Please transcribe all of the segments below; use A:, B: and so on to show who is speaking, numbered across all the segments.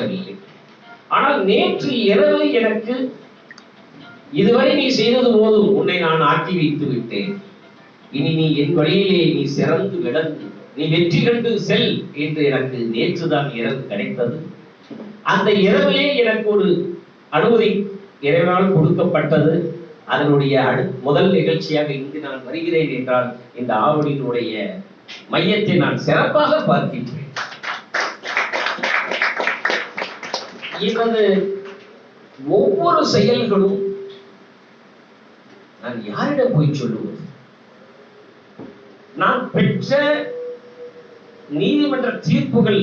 A: பேசவில்லை. ஆனால் நேற்று இரவு எனக்கு இதுவரை நீ செய்தது போதும், உன்னை நான் ஆக்கி வைத்து விட்டேன், இனி நீ என் வழியிலே நீ சிறந்து விளங்கு, நீ வெற்றி கண்டு செல் என்று எனக்கு நேற்றுதான் இரவு கிடைத்தது. அந்த இரவிலே எனக்கு ஒரு அனுமதி இறைவனால் கொடுக்கப்பட்டது. அதனுடைய முதல் நிகழ்ச்சியாக இங்கு நான் வருகிறேன் என்றால் இந்த ஆவடியினுடைய மையத்தை நான் சிறப்பாக பார்க்கின்றேன். இவரது ஒவ்வொரு செயல்களும் நான் யாரிடம் போய் சொல்லுவது? நான் பெற்ற நீதிமன்ற தீர்ப்புகள்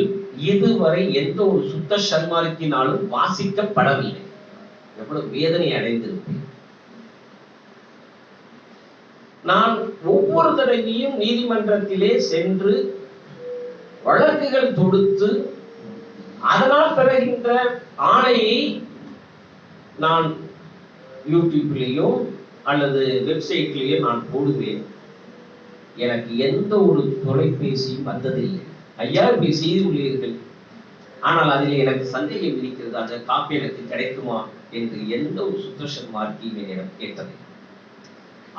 A: இதுவரை எந்த ஒரு சுத்த சன்மார்க்கினாலும் வாசிக்கப்படவில்லை. எவ்வளவு வேதனை அடைந்திருப்பேன். நான் ஒவ்வொரு தடவையும் நீதிமன்றத்திலே சென்று வழக்குகள் தொடுத்து அதனால் பெறுகின்ற ஆணையை நான் யூடியூப்லேயோ அல்லது வெப்சைட்லேயோ நான் போடுவேன். எனக்கு எந்த ஒரு தொலைபேசியும் வந்ததில்லை. ஐயா இப்படி செய்துள்ளீர்கள், ஆனால் அதில் எனக்கு சந்தேகம் இருக்கிறது, அந்த காப்பி எனக்கு கிடைக்குமா என்று எந்த ஒரு சுத்தர்ஷன் மார்க்கியும் என்னிடம் கேட்டது.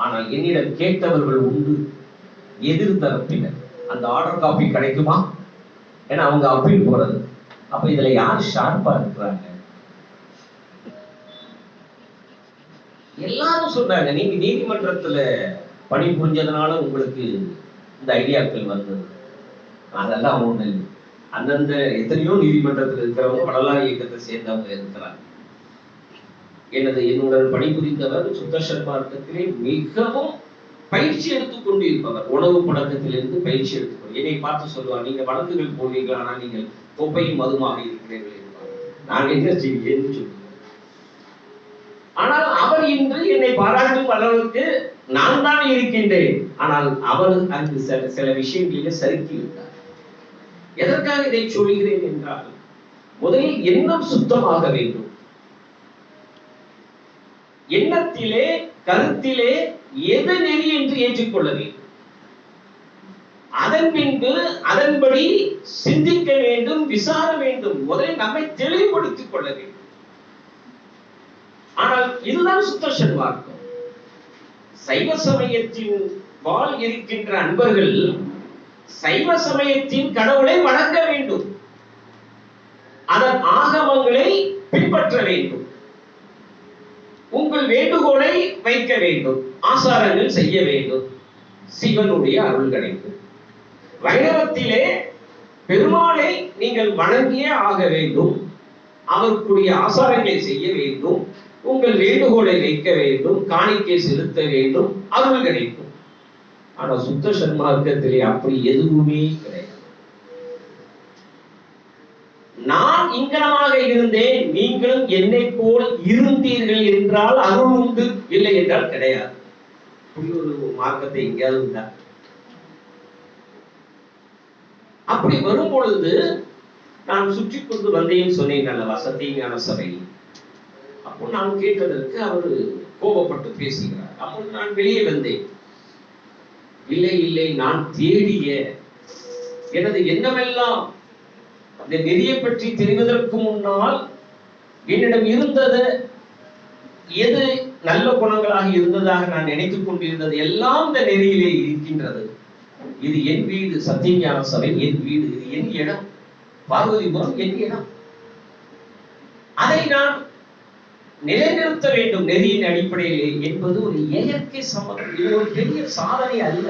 A: ஆனால் என்னிடம் கேட்டவர்கள் உண்டு, எதிர் தரப்பினர். அந்த ஆர்டர் காப்பி கிடைக்குமா? ஏன்னா அவங்க அப்பீல் போறது. அப்ப இதுல யார் ஷார்ப்பா இருக்கிறாங்க? எல்லாரும் சொன்னாங்க, நீங்க நீதிமன்றத்துல பணி புரிஞ்சதுனால உங்களுக்கு இந்த ஐடியாக்கள் வந்தது. அதெல்லாம் ஒண்ணு இல்லை. அந்தந்த எத்தனையோ நீதிமன்றத்தில் இருக்கிறவங்க வடலாறு இயக்கத்தை சேர்ந்தவங்க இருக்கிறாங்க. என்னுடன் பணிபுரிந்தவர் சுத்தர்ஷன் மார்க்கத்திலே மிகவும் பயிற்சி எடுத்துக் கொண்டு இருப்பவர். உணவு பழக்கத்திலிருந்து பயிற்சி எடுத்துக்கொண்டு என்னை பார்த்து சொல்லுவார், நீங்க வழக்குகள் போடுவீர்கள், ஆனால் நீங்கள் தொப்பையும் மதுமாக இருக்கிறீர்கள் என்பார். நான் என்ன செய்வேன்னு சொல்லுவேன். ஆனால் அவர் இன்று என்னை பாராட்டும் அளவுக்கு நான் தான் இருக்கின்றேன். ஆனால் அவர் அங்கு சில விஷயங்களிலே சறுக்கி விட்டார். எதற்காக இதை சொல்கிறேன் என்றால், முதலில் எண்ணம் சுத்தமாக வேண்டும். எண்ணத்திலே கருத்திலே எது நெறி என்று ஏற்றுக்கொள்ள வேண்டும். அதன் பின்பு அதன்படி சிந்திக்க வேண்டும், விசார வேண்டும். முதலில் நம்மை தெளிவுபடுத்திக் கொள்ள வேண்டும். ஆனால் இதுதான் சுத்த சன்மார்க்கம். சைவ சமயத்தின் பால் இருக்கின்ற அன்பர்கள் சைவ சமயத்தின் கடவுளை வணங்க வேண்டும், அதன் ஆகமங்களை பின்பற்ற வேண்டும், உங்கள் வேண்டுகோளை வைக்க வேண்டும், ஆசாரங்கள் செய்ய வேண்டும், சிவனுடைய அருள் கிடைக்கும். வைணவத்திலே பெருமாளை நீங்கள் வணங்கியே ஆக வேண்டும், அவருக்குரிய ஆசாரங்களை செய்ய வேண்டும், உங்கள் வேண்டுகோளை வைக்க வேண்டும், காணிக்கை செலுத்த வேண்டும், அருள் கிடைக்கும். ஆனா சுத்த சன்மார்க்கத்திலே அப்படி எதுவுமே கிடையாது. நான் இங்கனமாக இருந்தேன், நீங்களும் என்னை போல் இருந்தீர்கள் என்றால் அருள் உண்டு, இல்லை என்றால் கிடையாது. இப்படி ஒரு மார்க்கத்தை எங்கேயாவது உண்டா? அப்படி வரும் பொழுது நான் சுற்றி கொண்டு வந்தேன்னு சொன்னேன் அல்லவா சத்தியஞான சபை. அப்போ நான் கேட்டதற்கு அவர் கோபப்பட்டு பேசுகிறார். அப்போது நான் வெளியே வந்தேன். இல்லை இல்லை, நான் தேடிய எனது எண்ணமெல்லாம் அந்த நெறியை பற்றி தெரிவதற்கு முன்னால் என்னிடம் இருந்தது எது நல்ல குணங்களாக இருந்ததாக நான் நினைத்துக் கொண்டிருந்தது எல்லாம் இந்த நெறியிலே இருக்கின்றது. இது என் வீடு, சத்தியஞான சபை என் வீடு, இது என் இடம், பார்வதிபுரம் என் இடம். அதை நான் நிலைநிறுத்த வேண்டும் நெறியின் அடிப்படையிலே என்பது ஒரு இயற்கை சம்மதம். இது ஒரு பெரிய சாதனை அல்ல.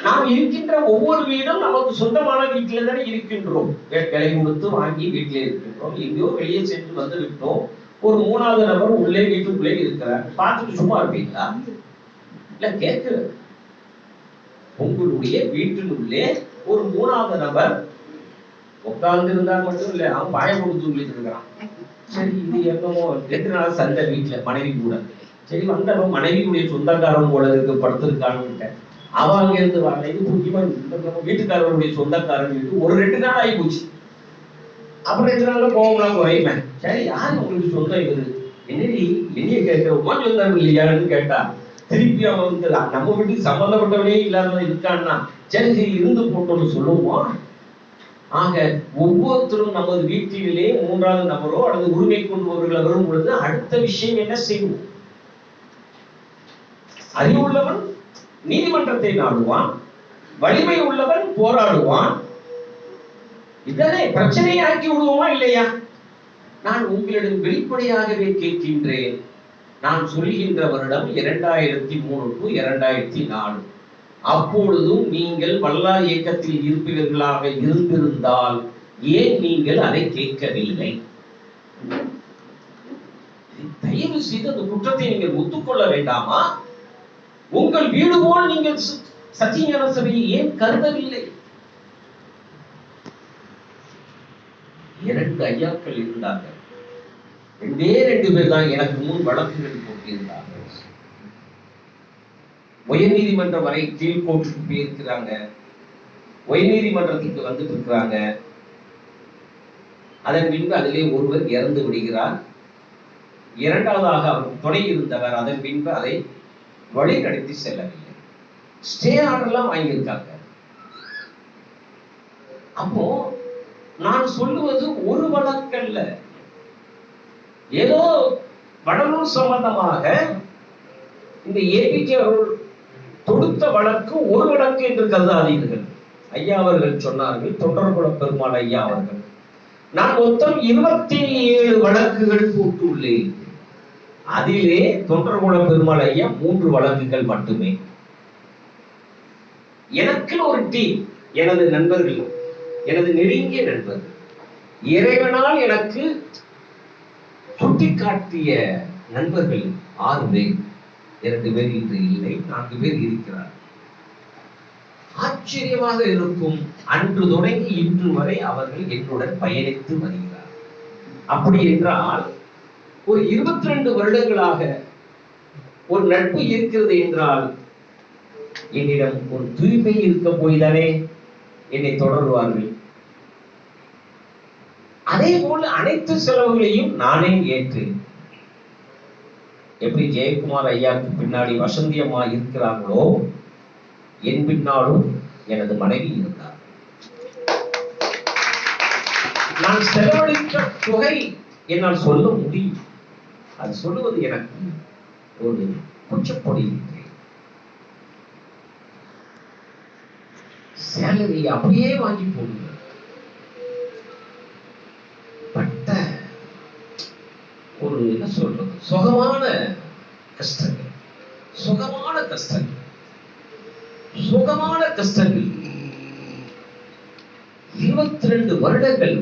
A: நாம் இருக்கின்ற ஒவ்வொரு வீடும் நமக்கு சொந்தமான வீட்டில தானே இருக்கின்றோம். விலை கொடுத்து வாங்கி வீட்டிலே இருக்கின்றோம். எங்கேயோ வெளியே சென்று வந்து விட்டோம். ஒரு மூணாவது நபர் உள்ளே வீட்டுக்குள்ளே இருக்கிறார். பார்த்துட்டு சும்மா இருப்பீங்களா? இல்ல கேட்கிறது. உங்களுடைய வீட்டினுள்ளே ஒரு மூணாவது நபர் உட்கார்ந்து இருந்தால் மட்டும் இல்ல, அவன் பாய கொடுத்து சொல்லிட்டு இருக்கிறான். சரி, இது என்னமோ 2 நாள் சண்டை வீட்டுல மனைவி கூட. சரி, வந்தவன் மனைவியுடைய சொந்தக்காரன் போல இருக்கு, படுத்திருக்கான்னு அவன் அங்க இருந்து வரல. இது முக்கியமா வீட்டுக்காரருடைய சொந்தக்காரன் ஒரு 2 நாள் ஆகி போச்சு. அப்புறம் 2 நாள்ல போகலாம் குறையுமே. சரி, யாரு உங்களுக்கு சொந்தம் இவரு? என்னடி என்னைய கேட்கிற உமா சொந்தம் இல்லையான்னு கேட்டா, திருப்பி அவன் வந்து நம்ம வீட்டுக்கு சம்பந்தப்பட்டவனே இல்லாம இருக்கான்னா, சரி சரி இருந்து போட்டோம்னு சொல்லுவோம். ஆக ஒவ்வொருத்தரும் நமது வீட்டிலே மூன்றாவது நபரோ அல்லது உரிமை கொள்பவர்கள் வரும் பொழுது அடுத்த விஷயம் என்ன செய்வோம்? அறிவுள்ளவன் நீதிமன்றத்தை நாடுவான், வலிமை உள்ளவன் போராடுவான். இதனை பிரச்சனையை ஆக்கி விடுவோமா இல்லையா? நான் உங்களிடம் வெளிப்படையாகவே கேட்கின்றேன். நான் சொல்கின்ற வருடம் 2003 to 2004. அப்பொழுதும் நீங்கள் வல்லார் இயக்கத்தில் இருப்பவர்களாக இருந்திருந்தால் ஏன் நீங்கள் அதை கேட்கவில்லை? தயவு செய்து அந்த குற்றத்தை நீங்கள் ஒத்துக்கொள்ள வேண்டாமா? உங்கள் வீடு போல் நீங்கள் சத்தியஞான சபையை ஏன் கருதவில்லை? 2 ஐயாக்கள் இருந்தார்கள். 2 பேர் தான் எனக்கு முன் வழக்குகள் போட்டிருந்தார்கள். உயர் நீதிமன்றம் வரை கீழ்கோர்ட்டுக்கு போயிருக்கிறாங்க, உயர் நீதிமன்றத்துக்கு வந்துட்டு இருக்கிறாங்க. அதன் பின்பு அதிலே ஒருவர் இறந்து விடுகிறார். இரண்டாவதாக அவர் துணை இருந்தவர் அதன் பின்பு அதை வழி நடத்தி செல்லவில்லை. ஸ்டே ஆர்டர்லாம் வாங்கியிருக்காங்க. அப்போ நான் சொல்லுவது ஒரு வழக்கல்ல, ஏதோ வடலூர் சம்பந்தமாக இந்த ஏபிஜே அவர்கள் தொடுத்த வழக்கு ஒரு வழக்கு என்று கருதாதீர்கள். ஐயா அவர்கள் சொன்னார்கள், தொண்டர்குல பெருமாள் ஐயா அவர்கள், நான் மொத்தம் 27 வழக்குகள் போட்டுள்ளேன். அதிலே தொண்டர்குல பெருமாள் ஐயா 3 வழக்குகள் மட்டுமே. எனக்கு ஒரு டீம், எனது நண்பர்கள், எனது நெருங்கிய நண்பர்கள், இறைவனால் எனக்கு சுட்டிக்காட்டிய நண்பர்கள் 6 பேர். 2 பேர் இன்று இல்லை, 4 பேர் இருக்கிறார். ஆச்சரியமாக இருக்கும், அன்று தொடங்கி இன்று வரை அவர்கள் என்னுடன் பயணித்து வருகிறார். அப்படி என்றால் ஒரு 22 வருடங்களாக ஒரு நட்பு இருக்கிறது என்றால் என்னிடம் ஒரு தூய்மை இருக்க போய்தானே என்னை தொடருவார்கள். அதே போல அனைத்து செலவுகளையும் நானே ஏற்றேன். எப்படி ஜெயக்குமார் ஐயாவுக்கு பின்னாடி வசந்தி அம்மா இருக்கிறார்களோ, என் பின்னாலும் எனது மனைவி இருந்தார். நான் செலவழித்த தொகை என்னால் சொல்ல முடியும். அது சொல்லுவது எனக்கு ஒரு குச்சப்பொடி. சேலரி அப்படியே வாங்கி போடுங்க. பட்ட ஒரு என்ன சொல்றது, சுகமான கஷ்டங்கள், சுகமான கஷ்டங்கள், சுகமான கஷ்டங்கள். 22 வருடங்கள்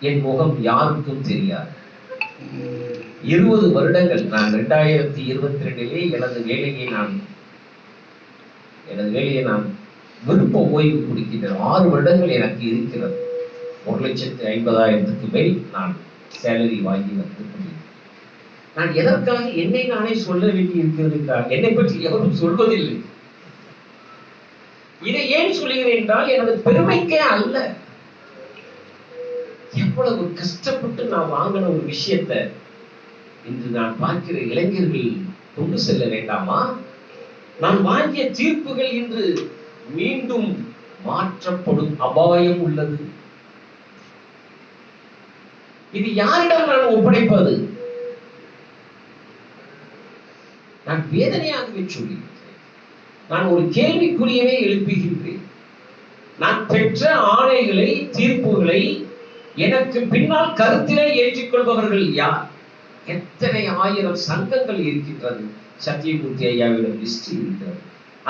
A: என் முகம் யாருக்கும் தெரியாது. 20 வருடங்கள் நான் 2022 எனது வேலையை நான் விருப்ப ஓய்வு கொடுக்கின்றேன். 6 வருடங்கள் எனக்கு இருக்கிறது. 1,50,000 மேல் நான் சேலரி வாங்கி வந்து நான் எதற்காக என்னை நானே சொல்ல வேண்டி இருக்கிறது என்றால், என்னை பற்றி எவரும் சொல்வதில்லை. இதை ஏன் சொல்லுகிறேன் என்றால் எனது பெருமைக்கே அல்ல. எவ்வளவு கஷ்டப்பட்டு நான் வாங்கின ஒரு விஷயத்தை இன்று நான் பார்க்கிற இளைஞர்கள் கொண்டு செல்ல வேண்டாமா? நான் வாங்கிய தீர்ப்புகள் இன்று மீண்டும் மாற்றப்படும் அபாயம் உள்ளது. இது யாரிடம் நான் ஒப்படைப்பது? நான் வேதனையாகவே சொல்கிறேன். நான் ஒரு கேள்விக்குரியவே எழுப்புகின்றேன். நான் பெற்ற ஆணைகளை, தீர்ப்புகளை எனக்கு பின்னால் கருத்திலே ஏற்றுக்கொள்பவர்கள் யார்? எத்தனை ஆயிரம் சங்கங்கள் இருக்கின்றது. சத்தியமூர்த்தி ஐயாவிடம் லிஸ்ட் இருக்கிறது.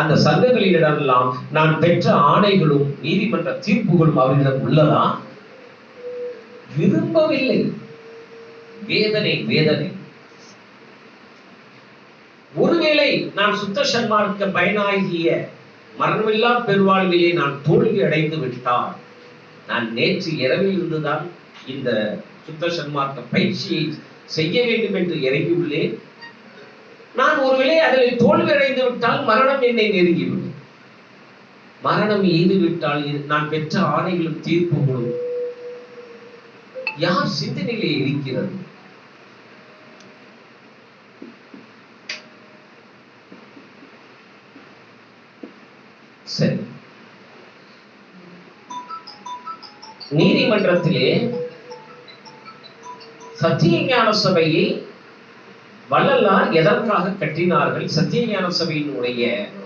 A: அந்த சங்கங்களிடமெல்லாம் நான் பெற்ற ஆணைகளும் நீதிமன்ற தீர்ப்புகளும் அவர்களிடம் உள்ளதா? விரும்பவில்லை. வேதனை, வேதனை. ஒருவேளை நான் சுத்த சன்மார்க்க பயனாகிய மரணமில்லா பெருவாழ்விலே நான் தோல்வி அடைந்து விட்டால், நான் நேற்று இரவில் இருந்துதான் இந்த சுத்த சன்மார்க்க பயிற்சியை செய்ய வேண்டும் என்று இறங்கியுள்ளேன். நான் ஒருவேளை அதில் தோல்வி அடைந்து விட்டால் மரணம் என்னை நெருங்கிவிடும். மரணம் எய்து விட்டால் நான் பெற்ற ஆணைகளும் தீர்ப்புகளும் யார் சிந்தனையிலே இருக்கிறது? சரி, நீதிமன்றத்திலே சத்திய ஞான சபையை வள்ளலார் எதற்காக கட்டினார்கள்? சத்திய ஞான சபையினுடைய